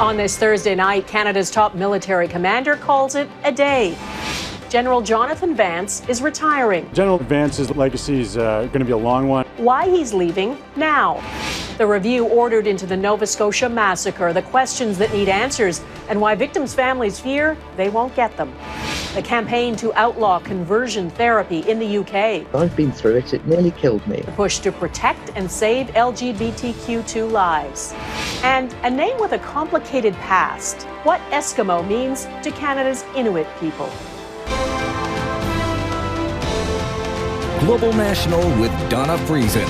On this Thursday night, Canada's top military commander calls it a day. General Jonathan Vance is retiring. General Vance's legacy is going to be a long one. Why he's leaving now. The review ordered into the Nova Scotia massacre, the questions that need answers, and why victims' families fear they won't get them. The campaign to outlaw conversion therapy in the UK. I've been through it. It nearly killed me. The push to protect and save LGBTQ2 lives. And a name with a complicated past. What Eskimo means to Canada's Inuit people. Global National with Donna Friesen.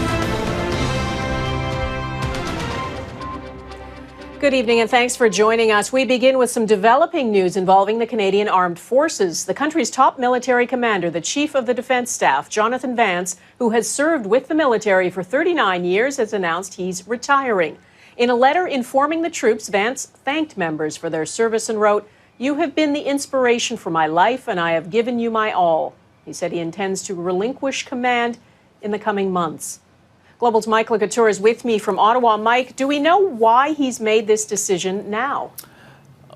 Good evening and thanks for joining us. We begin with some developing news involving the Canadian Armed Forces. The country's top military commander, the Chief of the Defence Staff, Jonathan Vance, who has served with the military for 39 years, has announced he's retiring. In a letter informing the troops, Vance thanked members for their service and wrote, "You have been the inspiration for my life and I have given you my all." He said he intends to relinquish command in the coming months. Global's Mike Le Couteur is with me from Ottawa. Mike, do we know why he's made this decision now?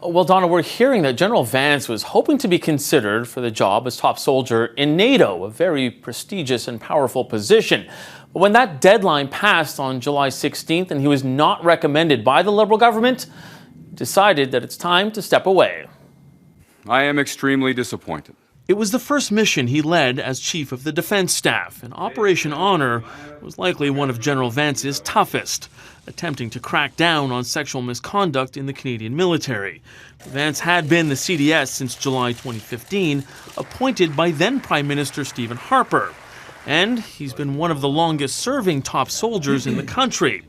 Well, Donna, we're hearing that General Vance was hoping to be considered for the job as top soldier in NATO, a very prestigious and powerful position. But when that deadline passed on July 16th and he was not recommended by the Liberal government, he decided that it's time to step away. I am extremely disappointed. It was the first mission he led as Chief of the Defence Staff, and Operation Honour was likely one of General Vance's toughest, attempting to crack down on sexual misconduct in the Canadian military. Vance had been the CDS since July 2015, appointed by then Prime Minister Stephen Harper, and he's been one of the longest-serving top soldiers in the country.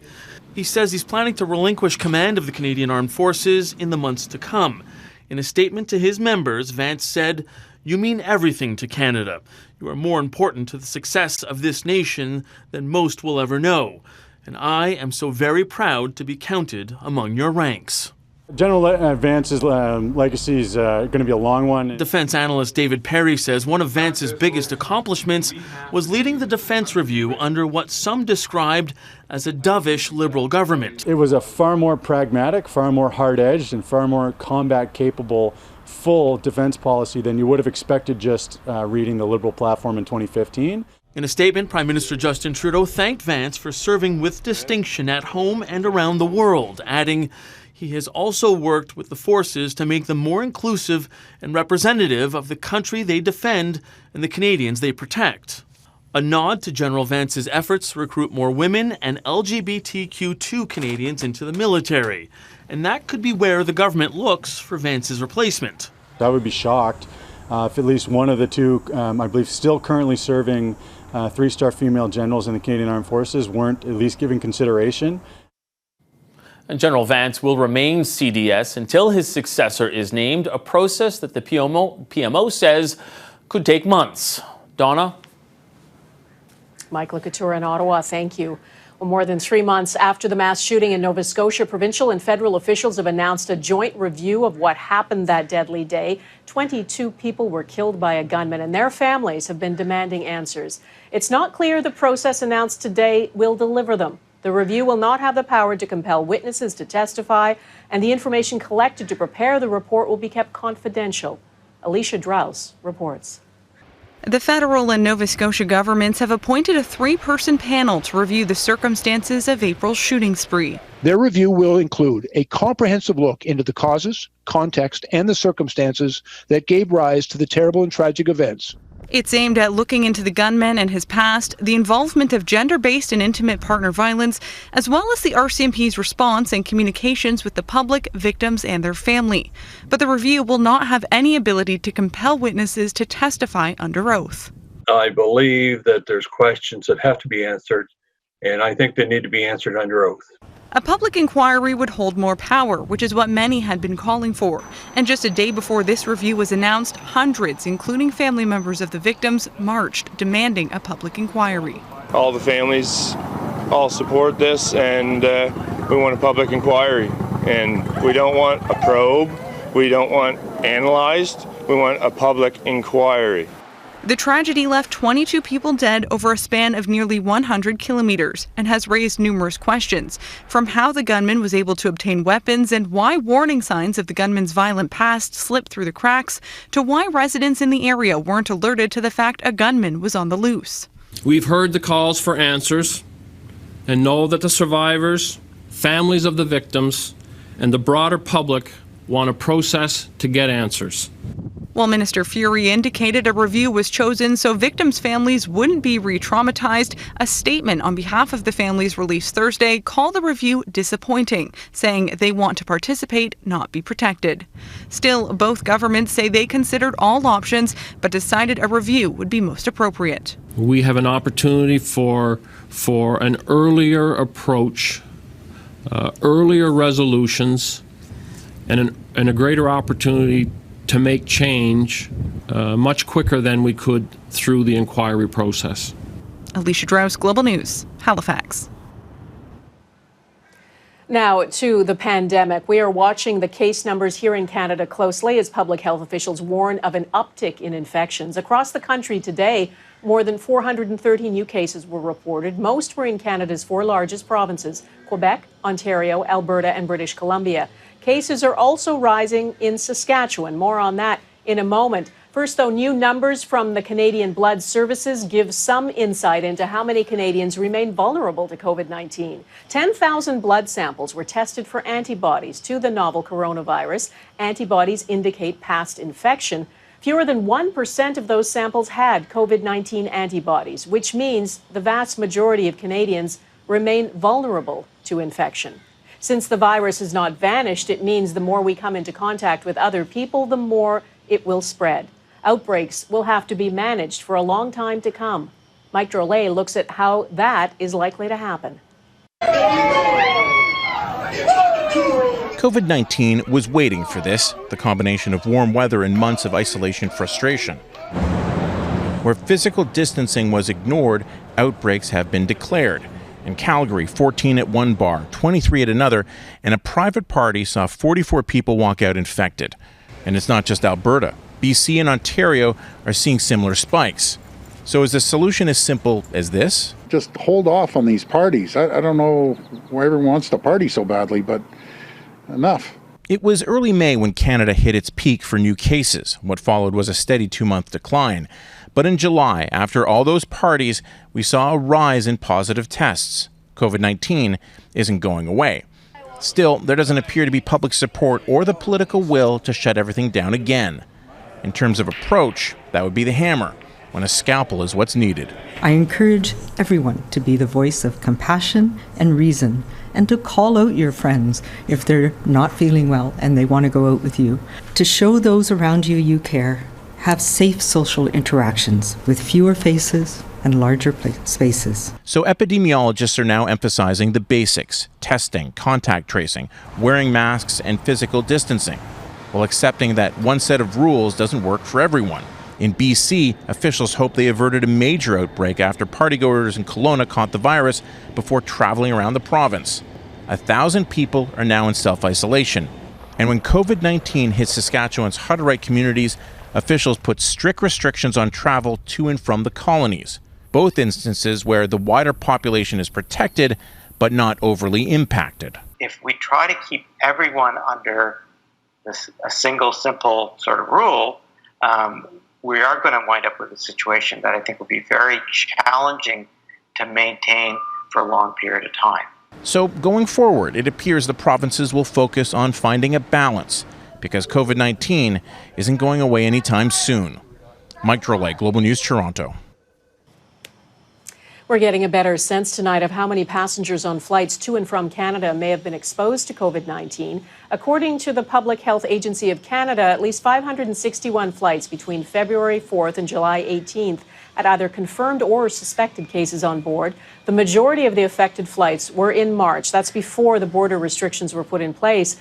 He says he's planning to relinquish command of the Canadian Armed Forces in the months to come. In a statement to his members, Vance said, "You mean everything to Canada. You are more important to the success of this nation than most will ever know. And I am so very proud to be counted among your ranks." General Vance's legacy is going to be a long one. Defense analyst David Perry says one of Vance's biggest accomplishments was leading the defense review under what some described as a dovish Liberal government. It was a far more pragmatic, far more hard-edged, and far more combat-capable full defense policy than you would have expected just reading the Liberal platform in 2015. In a statement, Prime Minister Justin Trudeau thanked Vance for serving with distinction at home and around the world, adding, he has also worked with the forces to make them more inclusive and representative of the country they defend and the Canadians they protect. A nod to General Vance's efforts to recruit more women and LGBTQ2 Canadians into the military. And that could be where the government looks for Vance's replacement. I would be shocked if at least one of the two, I believe still currently serving three-star female generals in the Canadian Armed Forces, weren't at least given consideration. And General Vance will remain CDS until his successor is named, a process that the PMO says could take months. Donna? Mike Le Couteur in Ottawa, thank you. Well, more than 3 months after the mass shooting in Nova Scotia, provincial and federal officials have announced a joint review of what happened that deadly day. 22 people were killed by a gunman, and their families have been demanding answers. It's not clear the process announced today will deliver them. The review will not have the power to compel witnesses to testify, and the information collected to prepare the report will be kept confidential. Alicia Draus reports. The federal and Nova Scotia governments have appointed a 3-person panel to review the circumstances of April's shooting spree. Their review will include a comprehensive look into the causes, context, and the circumstances that gave rise to the terrible and tragic events. It's aimed at looking into the gunman and his past, the involvement of gender-based and intimate partner violence, as well as the RCMP's response and communications with the public, victims, and their family. But the review will not have any ability to compel witnesses to testify under oath. I believe that there's questions that have to be answered, and I think they need to be answered under oath. A public inquiry would hold more power, which is what many had been calling for. And just a day before this review was announced, hundreds, including family members of the victims, marched demanding a public inquiry. All the families all support this, and we want a public inquiry. And we don't want a probe, we don't want analyzed, we want a public inquiry. The tragedy left 22 people dead over a span of nearly 100 kilometers and has raised numerous questions, from how the gunman was able to obtain weapons and why warning signs of the gunman's violent past slipped through the cracks, to why residents in the area weren't alerted to the fact a gunman was on the loose. We've heard the calls for answers and know that the survivors, families of the victims, and the broader public want a process to get answers. While Minister Furey indicated a review was chosen so victims' families wouldn't be re-traumatized, a statement on behalf of the families released Thursday called the review disappointing, saying they want to participate, not be protected. Still, both governments say they considered all options, but decided a review would be most appropriate. We have an opportunity for an earlier approach, earlier resolutions, and a greater opportunity to make change much quicker than we could through the inquiry process. Alicia Draus, Global News, Halifax. Now to the pandemic. We are watching the case numbers here in Canada closely as public health officials warn of an uptick in infections. Across the country today, more than 430 new cases were reported. Most were in Canada's 4 largest provinces, Quebec, Ontario, Alberta, and British Columbia. Cases are also rising in Saskatchewan. More on that in a moment. First, though, new numbers from the Canadian Blood Services give some insight into how many Canadians remain vulnerable to COVID-19. 10,000 blood samples were tested for antibodies to the novel coronavirus. Antibodies indicate past infection. Fewer than 1% of those samples had COVID-19 antibodies, which means the vast majority of Canadians remain vulnerable to infection. Since the virus has not vanished, it means the more we come into contact with other people, the more it will spread. Outbreaks will have to be managed for a long time to come. Mike Le Couteur looks at how that is likely to happen. COVID-19 was waiting for this, the combination of warm weather and months of isolation frustration. Where physical distancing was ignored, outbreaks have been declared. In Calgary, 14 at one bar, 23 at another, and a private party saw 44 people walk out infected. And it's not just Alberta. BC and Ontario are seeing similar spikes. So is the solution as simple as this? Just hold off on these parties. I don't know why everyone wants to party so badly, but enough. It was early May when Canada hit its peak for new cases. What followed was a steady 2-month decline. But in July, after all those parties, we saw a rise in positive tests. COVID-19 isn't going away. Still, there doesn't appear to be public support or the political will to shut everything down again. In terms of approach, that would be the hammer, when a scalpel is what's needed. I encourage everyone to be the voice of compassion and reason, and to call out your friends if they're not feeling well and they want to go out with you. To show those around you you care. Have safe social interactions with fewer faces and larger spaces. So epidemiologists are now emphasizing the basics: testing, contact tracing, wearing masks, and physical distancing, while accepting that one set of rules doesn't work for everyone. In BC, officials hope they averted a major outbreak after partygoers in Kelowna caught the virus before traveling around the province. 1,000 people are now in self-isolation. And when COVID-19 hit Saskatchewan's Hutterite communities, officials put strict restrictions on travel to and from the colonies, both instances where the wider population is protected but not overly impacted. If we try to keep everyone under a single, simple sort of rule, we are going to wind up with a situation that I think will be very challenging to maintain for a long period of time. So going forward, it appears the provinces will focus on finding a balance, because COVID-19 isn't going away anytime soon. Mike Le Couteur, Global News, Toronto. We're getting a better sense tonight of how many passengers on flights to and from Canada may have been exposed to COVID-19. According to the Public Health Agency of Canada, at least 561 flights between February 4th and July 18th had either confirmed or suspected cases on board. The majority of the affected flights were in March. That's before the border restrictions were put in place.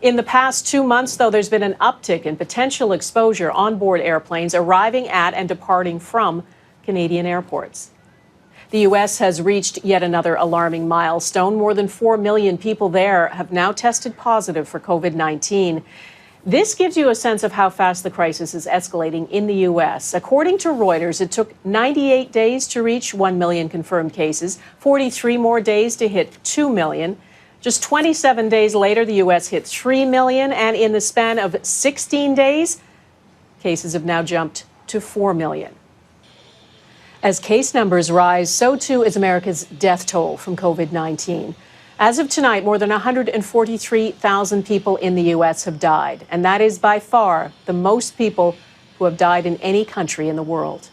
In the past 2 months, though, there's been an uptick in potential exposure on board airplanes arriving at and departing from Canadian airports. The U.S. has reached yet another alarming milestone. More than 4 million people there have now tested positive for COVID-19. This gives you a sense of how fast the crisis is escalating in the U.S. According to Reuters, it took 98 days to reach 1 million confirmed cases, 43 more days to hit 2 million. Just 27 days later, the U.S. hit 3 million, and in the span of 16 days, cases have now jumped to 4 million. As case numbers rise, so too is America's death toll from COVID-19. As of tonight, more than 143,000 people in the U.S. have died, and that is by far the most people who have died in any country in the world.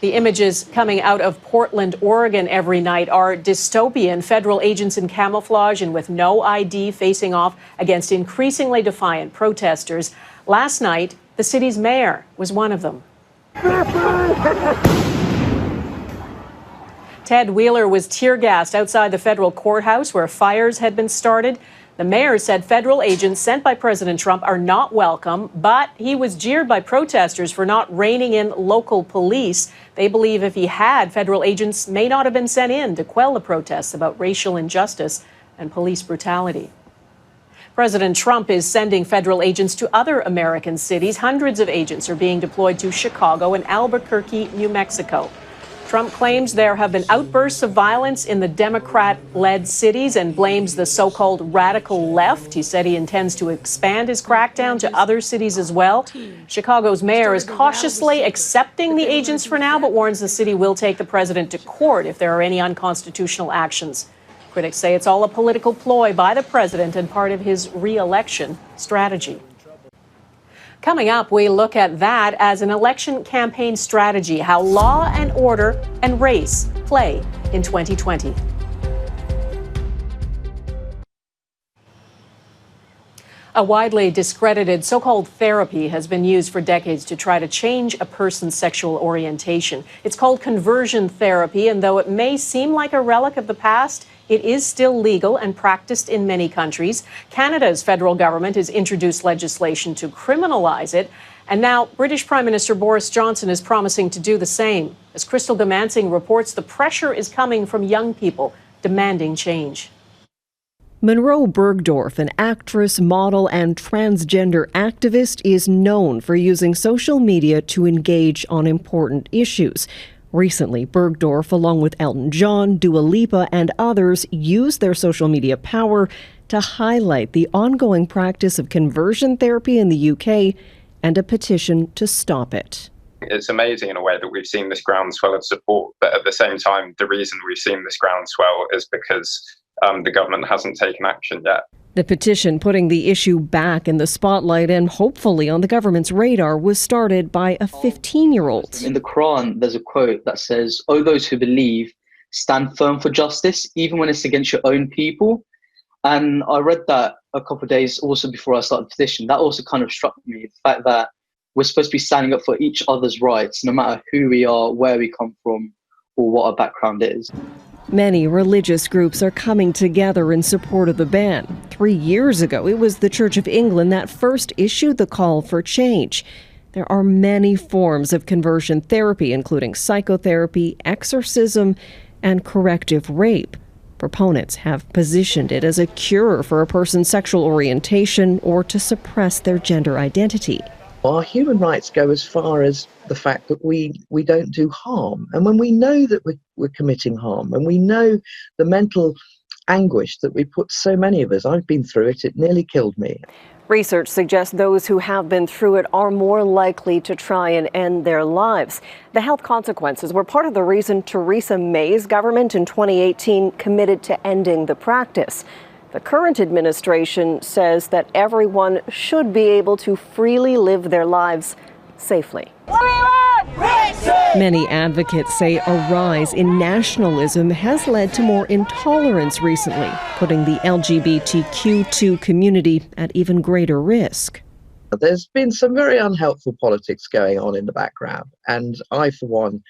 The images coming out of Portland, Oregon every night are dystopian. Federal agents in camouflage and with no ID facing off against increasingly defiant protesters. Last night, the city's mayor was one of them. Ted Wheeler was tear-gassed outside the federal courthouse where fires had been started. The mayor said federal agents sent by President Trump are not welcome, but he was jeered by protesters for not reining in local police. They believe if he had, federal agents may not have been sent in to quell the protests about racial injustice and police brutality. President Trump is sending federal agents to other American cities. Hundreds of agents are being deployed to Chicago and Albuquerque, New Mexico. Trump claims there have been outbursts of violence in the Democrat-led cities and blames the so-called radical left. He said he intends to expand his crackdown to other cities as well. Chicago's mayor is cautiously accepting the agents for now, but warns the city will take the president to court if there are any unconstitutional actions. Critics say it's all a political ploy by the president and part of his re-election strategy. Coming up, we look at that as an election campaign strategy, how law and order and race play in 2020. A widely discredited so-called therapy has been used for decades to try to change a person's sexual orientation. It's called conversion therapy, and though it may seem like a relic of the past, it is still legal and practiced in many countries. Canada's federal government has introduced legislation to criminalize it, and now British Prime Minister Boris Johnson is promising to do the same. As Crystal Gamansing reports, the pressure is coming from young people demanding change. Monroe Bergdorf, an actress, model, and transgender activist, is known for using social media to engage on important issues. Recently, Bergdorf, along with Elton John, Dua Lipa, and others, used their social media power to highlight the ongoing practice of conversion therapy in the UK and a petition to stop it. It's amazing in a way that we've seen this groundswell of support, but at the same time, the reason we've seen this groundswell is because the government hasn't taken action yet. The petition putting the issue back in the spotlight and hopefully on the government's radar was started by a 15-year-old. In the Quran, there's a quote that says, "O those who believe, stand firm for justice, even when it's against your own people." And I read that a couple of days also before I started the petition. That also kind of struck me, the fact that we're supposed to be standing up for each other's rights, no matter who we are, where we come from, or what our background is. Many religious groups are coming together in support of the ban. 3 years ago, it was the Church of England that first issued the call for change. There are many forms of conversion therapy, including psychotherapy, exorcism, and corrective rape. Proponents have positioned it as a cure for a person's sexual orientation or to suppress their gender identity. Our human rights go as far as the fact that we don't do harm. And when we know that we're committing harm, and we know the mental anguish that we put so many of us, I've been through it, it nearly killed me. Research suggests those who have been through it are more likely to try and end their lives. The health consequences were part of the reason Theresa May's government in 2018 committed to ending the practice. The current administration says that everyone should be able to freely live their lives safely. Many advocates say a rise in nationalism has led to more intolerance recently, putting the LGBTQ2 community at even greater risk. There's been some very unhelpful politics going on in the background, and I, for one,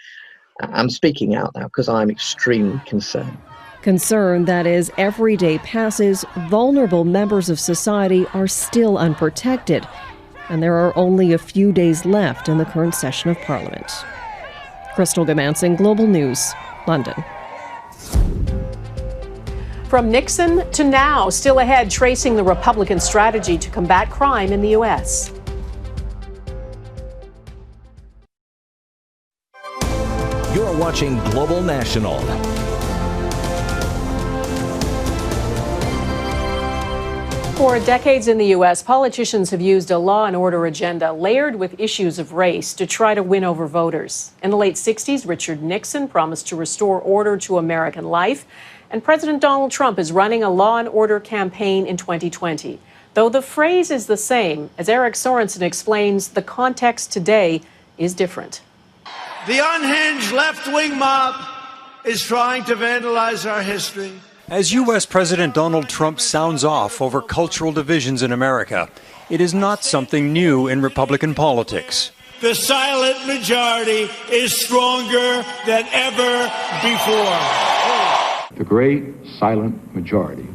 am speaking out now because I'm extremely concerned. Concern that as every day passes, vulnerable members of society are still unprotected, and there are only a few days left in the current session of Parliament. Crystal Gamansing, Global News, London. From Nixon to now, still ahead, tracing the Republican strategy to combat crime in the U.S. You're watching Global National. For decades in the U.S., politicians have used a law and order agenda layered with issues of race to try to win over voters. In the late 60s, Richard Nixon promised to restore order to American life, and President Donald Trump is running a law and order campaign in 2020. Though the phrase is the same, as Eric Sorensen explains, the context today is different. The unhinged left-wing mob is trying to vandalize our history. As U.S. President Donald Trump sounds off over cultural divisions in America, it is not something new in Republican politics. The silent majority is stronger than ever before. The great silent majority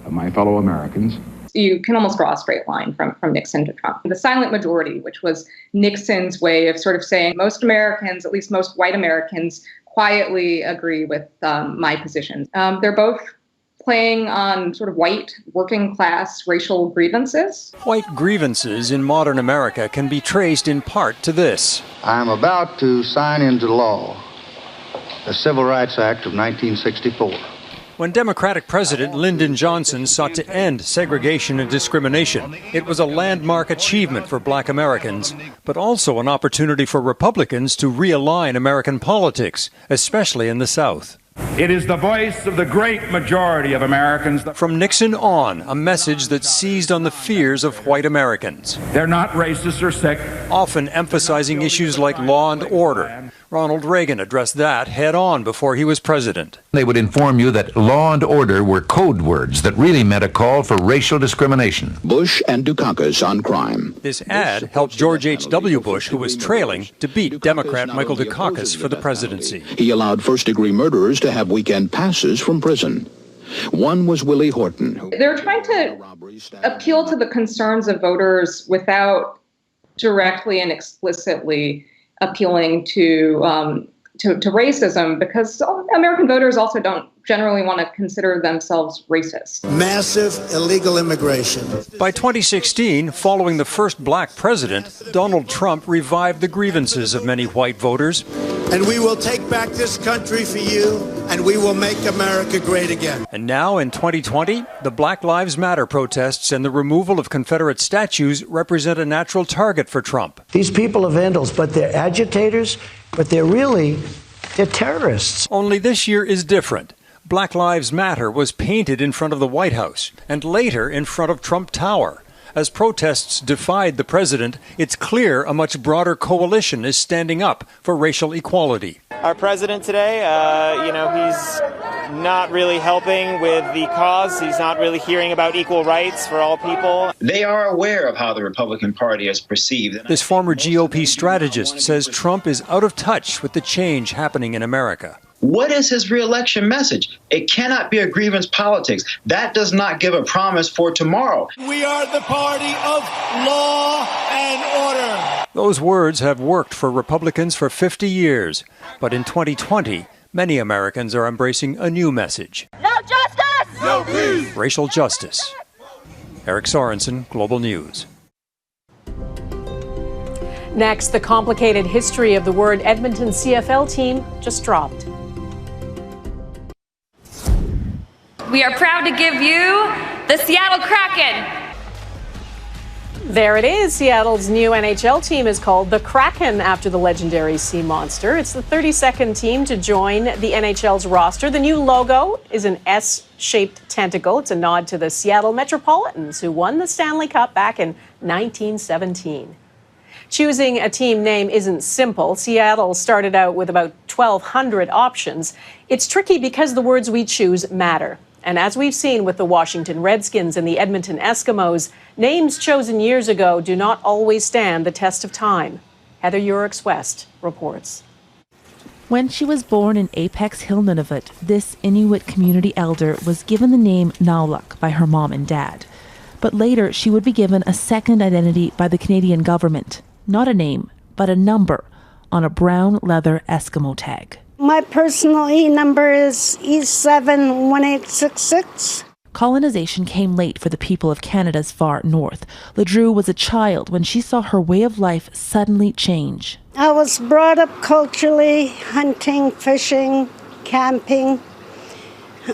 of my fellow Americans. You can almost draw a straight line from Nixon to Trump. The silent majority, which was Nixon's way of sort of saying most Americans, at least most white Americans, quietly agree with my positions. They're both playing on sort of white, working class racial grievances. White grievances in modern America can be traced in part to this. I am about to sign into law the Civil Rights Act of 1964. When Democratic President Lyndon Johnson sought to end segregation and discrimination, it was a landmark achievement for Black Americans, but also an opportunity for Republicans to realign American politics, especially in the South. It is the voice of the great majority of Americans. From Nixon on, a message that seized on the fears of white Americans. They're not racist or sick. Often emphasizing issues like law and order. Ronald Reagan addressed that head-on before he was president. They would inform you that law and order were code words that really meant a call for racial discrimination. Bush and Dukakis on crime. This ad helped George H.W. Bush, who was trailing, to beat Democrat Michael Dukakis for the presidency. He allowed first-degree murderers to have weekend passes from prison. One was Willie Horton. They're trying to appeal to the concerns of voters without directly and explicitly appealing to racism, because American voters also don't generally want to consider themselves racist. Massive illegal immigration. By 2016, following the first black president, Donald Trump revived the grievances of many white voters. And we will take back this country for you, and we will make America great again. And now, in 2020, the Black Lives Matter protests and the removal of Confederate statues represent a natural target for Trump. These people are vandals, but they're agitators, but they're terrorists. Only this year is different. Black Lives Matter was painted in front of the White House and later in front of Trump Tower. As protests defied the president, it's clear a much broader coalition is standing up for racial equality. Our president today, he's not really helping with the cause. He's not really hearing about equal rights for all people. They are aware of how the Republican Party is perceived. This former GOP strategist says Trump is out of touch with the change happening in America. What is his reelection message? It cannot be a grievance politics. That does not give a promise for tomorrow. We are the party of law and order. Those words have worked for Republicans for 50 years. But in 2020, many Americans are embracing a new message. No justice! No peace! Racial justice. Eric Sorensen, Global News. Next, the complicated history of the word Edmonton CFL team just dropped. We are proud to give you the Seattle Kraken. There it is. Seattle's new NHL team is called the Kraken after the legendary sea monster. It's the 32nd team to join the NHL's roster. The new logo is an S-shaped tentacle. It's a nod to the Seattle Metropolitans, who won the Stanley Cup back in 1917. Choosing a team name isn't simple. Seattle started out with about 1,200 options. It's tricky because the words we choose matter. And as we've seen with the Washington Redskins and the Edmonton Eskimos, names chosen years ago do not always stand the test of time. Heather Urix-West reports. When she was born in Apex Hill, Nunavut, this Inuit community elder was given the name Naulak by her mom and dad. But later, she would be given a second identity by the Canadian government. Not a name, but a number on a brown leather Eskimo tag. My personal E-number is E71866. Colonization came late for the people of Canada's far north. Le Couteur was a child when she saw her way of life suddenly change. I was brought up culturally, hunting, fishing, camping,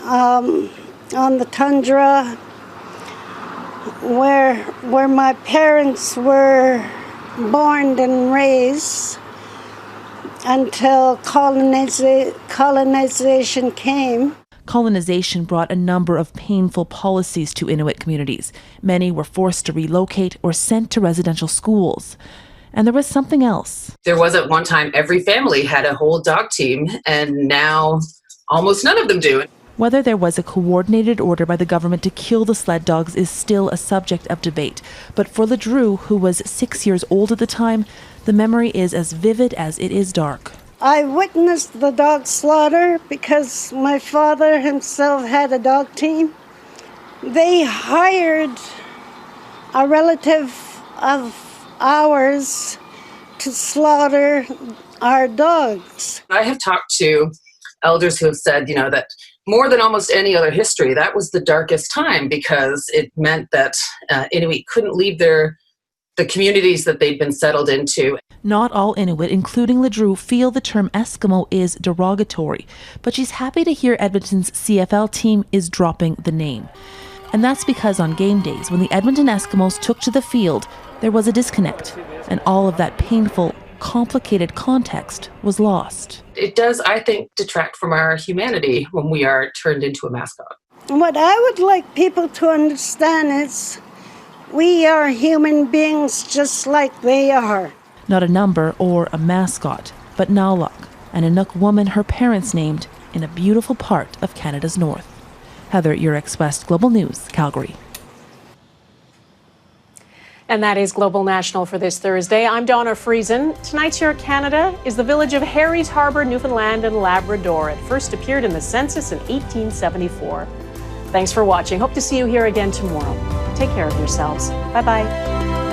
on the tundra, where my parents were born and raised until colonization came. Colonization brought a number of painful policies to Inuit communities. Many were forced to relocate or sent to residential schools. And there was something else. There was at one time every family had a whole dog team, and now almost none of them do. Whether there was a coordinated order by the government to kill the sled dogs is still a subject of debate. But for Le Couteur, who was 6 years old at the time, the memory is as vivid as it is dark. I witnessed the dog slaughter because my father himself had a dog team. They hired a relative of ours to slaughter our dogs. I have talked to elders who have said, that more than almost any other history, that was the darkest time because it meant that Inuit couldn't leave the communities that they'd been settled into. Not all Inuit, including Le Couteur, feel the term Eskimo is derogatory, but she's happy to hear Edmonton's CFL team is dropping the name. And that's because on game days, when the Edmonton Eskimos took to the field, there was a disconnect, and all of that painful, complicated context was lost. It does, I think, detract from our humanity when we are turned into a mascot. What I would like people to understand is we are human beings just like they are. Not a number or a mascot, but Naulak, an Inuk woman her parents named in a beautiful part of Canada's north. Heather, Eurex West Global News, Calgary. And that is Global National for this Thursday. I'm Donna Friesen. Tonight's Your Canada is the village of Harry's Harbour, Newfoundland and Labrador. It first appeared in the census in 1874. Thanks for watching. Hope to see you here again tomorrow. Take care of yourselves. Bye-bye.